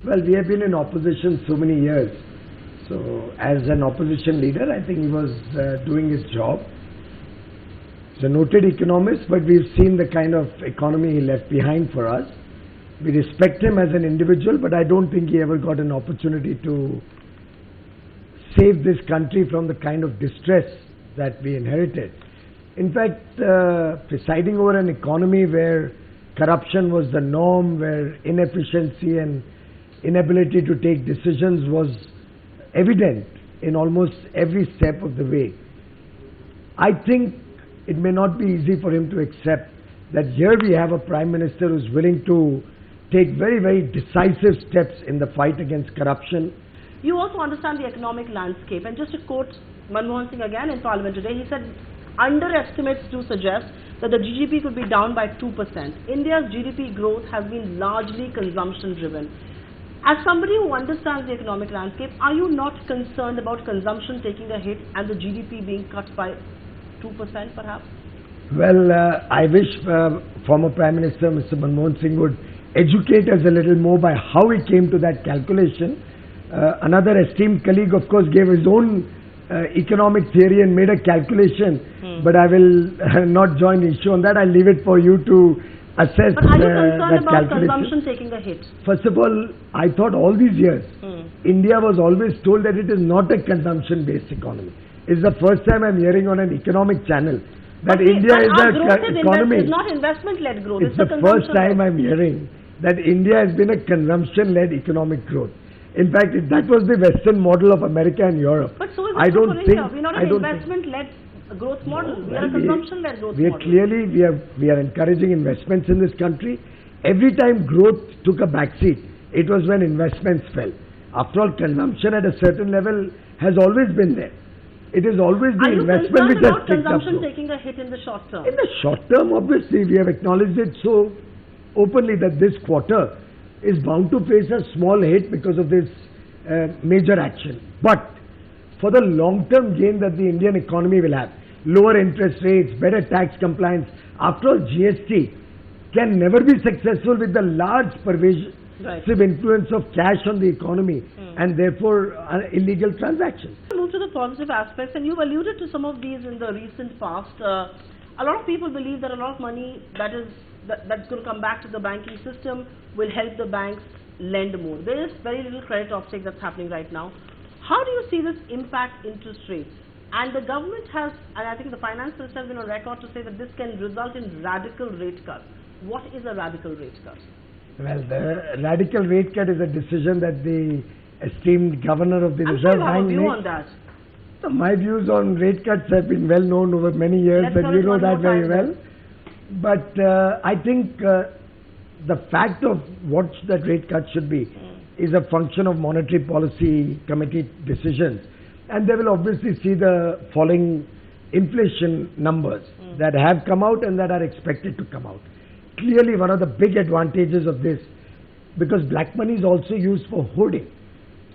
Well, we have been in opposition so many years. So, as an opposition leader, I think he was doing his job. He's a noted economist, but we've seen the kind of economy he left behind for us. We respect him as an individual, but I don't think he ever got an opportunity to save this country from the kind of distress that we inherited. In fact, presiding over an economy where corruption was the norm, where inefficiency and inability to take decisions was evident in almost every step of the way, I think it may not be easy for him to accept that here we have a Prime Minister who's willing to take very, very decisive steps in the fight against corruption. You also understand the economic landscape, and just to quote Manmohan Singh again in Parliament today, he said, underestimates do suggest that the GDP could be down by 2%. India's GDP growth has been largely consumption driven. As somebody who understands the economic landscape, are you not concerned about consumption taking a hit and the GDP being cut by 2% perhaps? Well, I wish former Prime Minister Mr. Manmohan Singh would educate us a little more by how he came to that calculation. Another esteemed colleague, of course, gave his own economic theory and made a calculation, but I will not join issue on that. I'll leave it for you to assess but are you concerned about calculation. Consumption taking a hit? First of all, I thought all these years, India was always told that it is not a consumption-based economy. It's the first time I'm hearing on an economic channel that India is an economy. It's not investment-led growth. It's the first time I'm hearing that India has been a consumption-led economic growth. In fact, that was the Western model of America and Europe. But so is I don't for think India. We're not an investment-led growth model. We are a consumption-led growth model. We are encouraging investments in this country. Every time growth took a backseat, it was when investments fell. After all, consumption at a certain level has always been there. It is always the investment which has picked up. Are you concerned about consumption taking a hit in the short term? In the short term, obviously, we have acknowledged it so openly that this quarter is bound to face a small hit because of this major action. But for the long-term gain that the Indian economy will have, lower interest rates, better tax compliance, after all, GST can never be successful with the large pervasive influence of cash on the economy and therefore illegal transactions. Move to the positive aspects, and you've alluded to some of these in the recent past. A lot of people believe that a lot of money that's going to come back to the banking system will help the banks lend more. There is very little credit uptake that's happening right now. How do you see this impact interest rates? And the government has, and I think the finance minister has been on record to say that this can result in radical rate cuts. What is a radical rate cut? Well, the radical rate cut is a decision that the esteemed governor of the Reserve Bank makes. On that. So my views on rate cuts have been well known over many years, and you know that very well. But I think the fact of what that rate cut should be is a function of monetary policy committee decisions. And they will obviously see the falling inflation numbers that have come out and that are expected to come out. Clearly, one of the big advantages of this, because black money is also used for hoarding.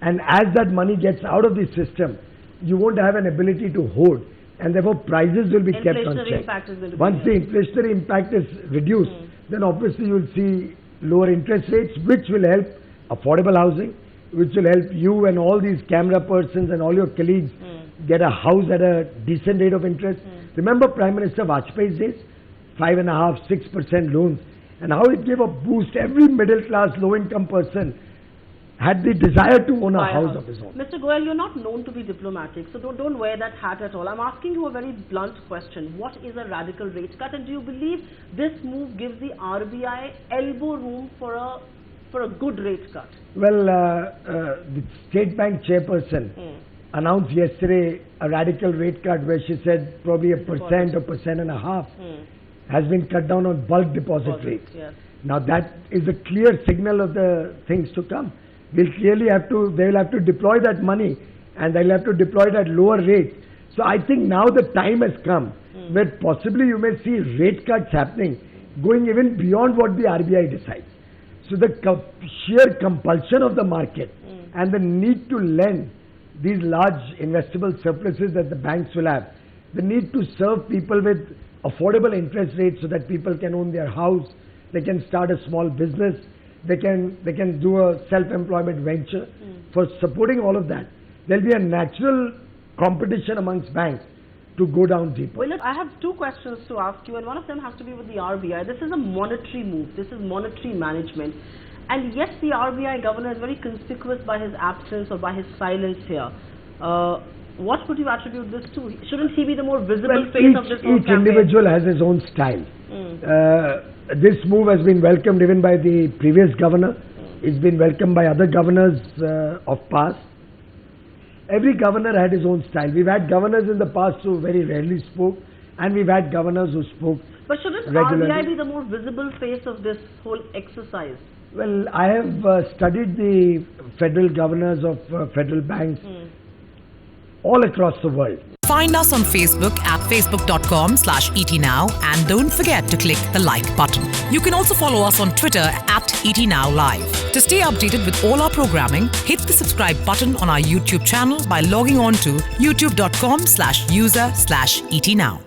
And as that money gets out of the system, you won't have an ability to hoard. And therefore, prices will be kept on check. Once the inflationary impact is reduced, then obviously you will see lower interest rates, which will help affordable housing, which will help you and all these camera persons and all your colleagues get a house at a decent rate of interest. Remember Prime Minister Vajpayee's days? 5.5%, 6% loans. And how it gave a boost. Every middle class, low income person had the desire to own a house of his own. Mr. Goyal, you're not known to be diplomatic, so don't wear that hat at all. I'm asking you a very blunt question. What is a radical rate cut, and do you believe this move gives the RBI elbow room for a good rate cut? Well, the State Bank chairperson announced yesterday a radical rate cut where she said probably 1% or 1.5% has been cut down on bulk deposit rates. Yes. Now that is a clear signal of the things to come. They will have to deploy that money, and they'll have to deploy it at lower rates. So I think now the time has come where possibly you may see rate cuts happening, going even beyond what the RBI decides. So the sheer compulsion of the market and the need to lend these large investable surpluses that the banks will have, the need to serve people with affordable interest rates so that people can own their house, they can start a small business, they can do a self-employment venture. For supporting all of that, there'll be a natural competition amongst banks to go down deeper. Well, look, I have two questions to ask you, and one of them has to be with the RBI. This is a monetary move. This is monetary management. And yet the RBI governor is very conspicuous by his absence or by his silence here. What would you attribute this to? Shouldn't he be the more visible face of this whole Each campaign? individual has his own style. This move has been welcomed even by the previous governor. It's been welcomed by other governors of past. Every governor had his own style. We've had governors in the past who very rarely spoke, and we've had governors who spoke But shouldn't regularly. RBI be the more visible face of this whole exercise? Well, I have studied the federal governors of federal banks all across the world. Find us on Facebook at facebook.com/ETNow and don't forget to click the like button. You can also follow us on Twitter at ETNowLive. To stay updated with all our programming, hit the subscribe button on our YouTube channel by logging on to youtube.com/user/ETNow.